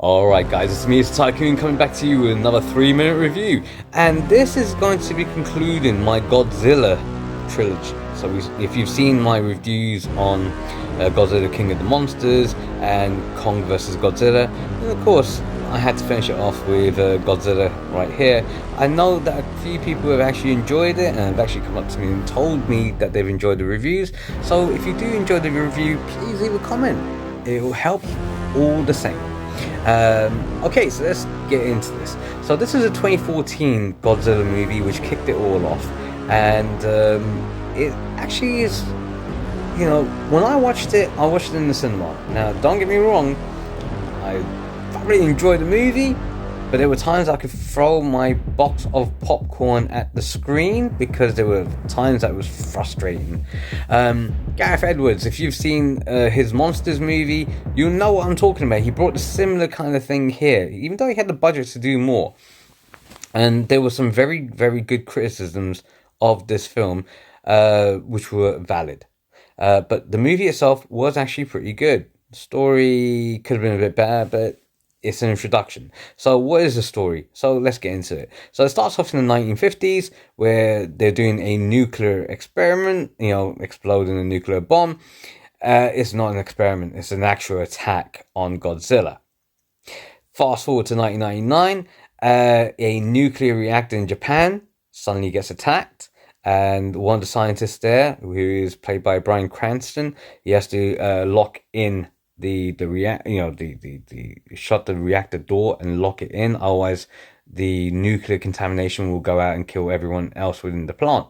Alright guys, it's me, it's Tycoon, coming back to you with another 3-minute review. And this is going to be concluding my Godzilla trilogy. So if you've seen my reviews on Godzilla King of the Monsters and Kong vs Godzilla, and of course I had to finish it off with Godzilla right here. I know that a few people have actually enjoyed it and have actually come up to me and told me that they've enjoyed the reviews. So if you do enjoy the review, please leave a comment. It will help all the same. Okay, so let's get into this. So this is a 2014 Godzilla movie which kicked it all off, and it actually is, you know, when I watched it in the cinema. Now don't get me wrong, I thoroughly enjoyed the movie, but there were times I could throw my box of popcorn at the screen because there were times that it was frustrating. Gareth Edwards, if you've seen his Monsters movie, you'll know what I'm talking about. He brought a similar kind of thing here, even though he had the budget to do more. And there were some very, very good criticisms of this film, which were valid. But the movie itself was actually pretty good. The story could have been a bit better, but it's an introduction. So what is the story? So let's get into it. So it starts off in the 1950s where they're doing a nuclear experiment, exploding a nuclear bomb. It's not an experiment, it's an actual attack on Godzilla. Fast forward to 1999, a nuclear reactor in Japan suddenly gets attacked. And one of the scientists there, who is played by Bryan Cranston, he has to lock in shut the reactor door and lock it in, otherwise the nuclear contamination will go out and kill everyone else within the plant.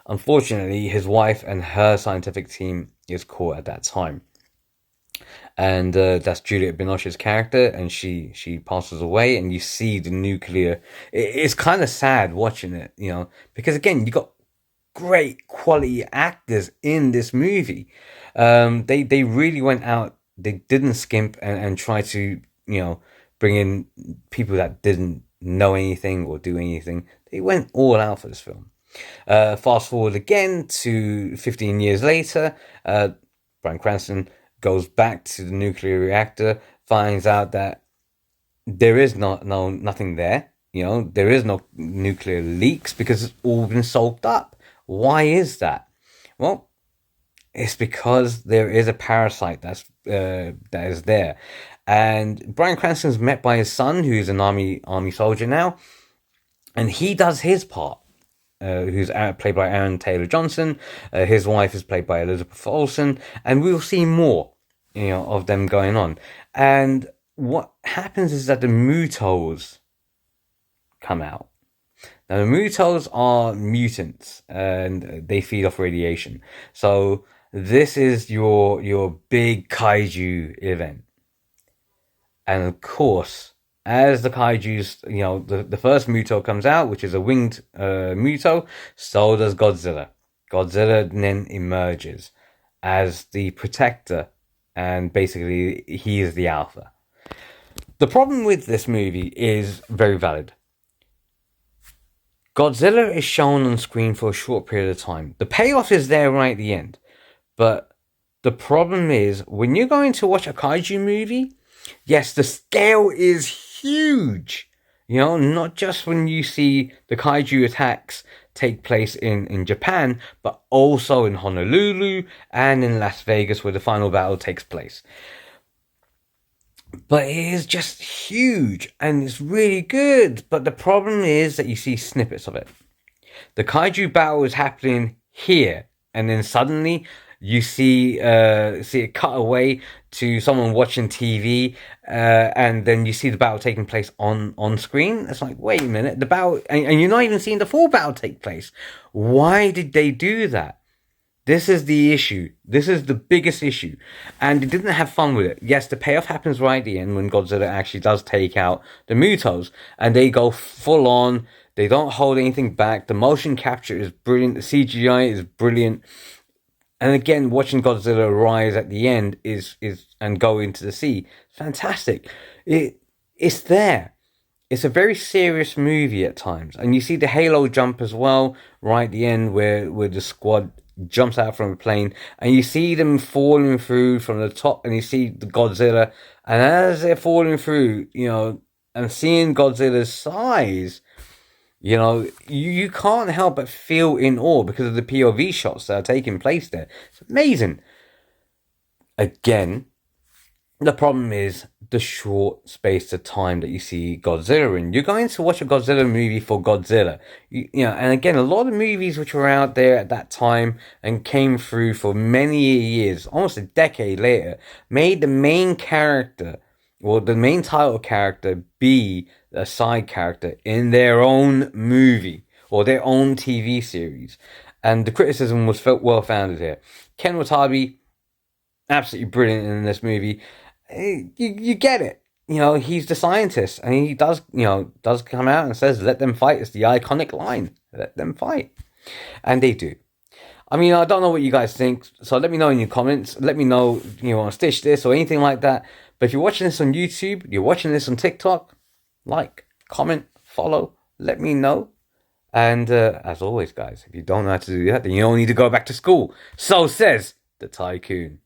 Unfortunately, his wife and her scientific team is caught at that time, and that's Juliette Binoche's character, and she passes away, and you see the nuclear. It's kind of sad watching it, because again, you got great quality actors in this movie. They really went out. They didn't skimp and try to, bring in people that didn't know anything or do anything. They went all out for this film. Fast forward again to 15 years later, Bryan Cranston goes back to the nuclear reactor, finds out that there is nothing there. There is no nuclear leaks because it's all been soaked up. Why is that? Well, it's because there is a parasite that is there, and Bryan Cranston's met by his son, who's an army soldier now, and he does his part. Who's played by Aaron Taylor Johnson. His wife is played by Elizabeth Olsen, and we'll see more, of them going on. And what happens is that the Mutos come out. Now the Mutos are mutants, and they feed off radiation. So this is your big kaiju event. And of course, as the kaijus, the first Muto comes out, which is a winged Muto, so does Godzilla. Godzilla then emerges as the protector, and basically he is the alpha. The problem with this movie is very valid. Godzilla is shown on screen for a short period of time. The payoff is there right at the end. But the problem is, when you're going to watch a kaiju movie, yes, the scale is huge. Not just when you see the kaiju attacks take place in Japan, but also in Honolulu and in Las Vegas, where the final battle takes place. But it is just huge, and it's really good. But the problem is that you see snippets of it. The kaiju battle is happening here, and then suddenly you see it cut away to someone watching TV, and then you see the battle taking place on screen. It's like, wait a minute, the battle, and you're not even seeing the full battle take place. Why did they do that? This is the issue. This is the biggest issue. And they didn't have fun with it. Yes, the payoff happens right at the end when Godzilla actually does take out the Mutos, and they go full on. They don't hold anything back. The motion capture is brilliant. The CGI is brilliant. And again, watching Godzilla rise at the end is and go into the sea, fantastic. It's there. It's a very serious movie at times, and you see the halo jump as well right at the end, where the squad jumps out from a plane, and you see them falling through from the top, and you see the Godzilla And as they're falling through, and seeing Godzilla's size, you can't help but feel in awe because of the POV shots that are taking place there. It's amazing. Again, the problem is the short space of time that you see Godzilla in. You're going to watch a Godzilla movie for Godzilla. And again, a lot of movies which were out there at that time and came through for many years, almost a decade later, made the main character, or the main title character, be a side character in their own movie or their own TV series. And the criticism was felt well founded here. Ken Watanabe, absolutely brilliant in this movie. You get it. He's the scientist, and he does come out and says, "Let them fight." It's the iconic line. Let them fight, and they do. I mean, I don't know what you guys think, so let me know in your comments. Let me know, on Stitch This or anything like that. But if you're watching this on YouTube, you're watching this on TikTok, like, comment, follow, let me know. And as always, guys, if you don't know how to do that, then you don't need to go back to school. So says the Tycoon.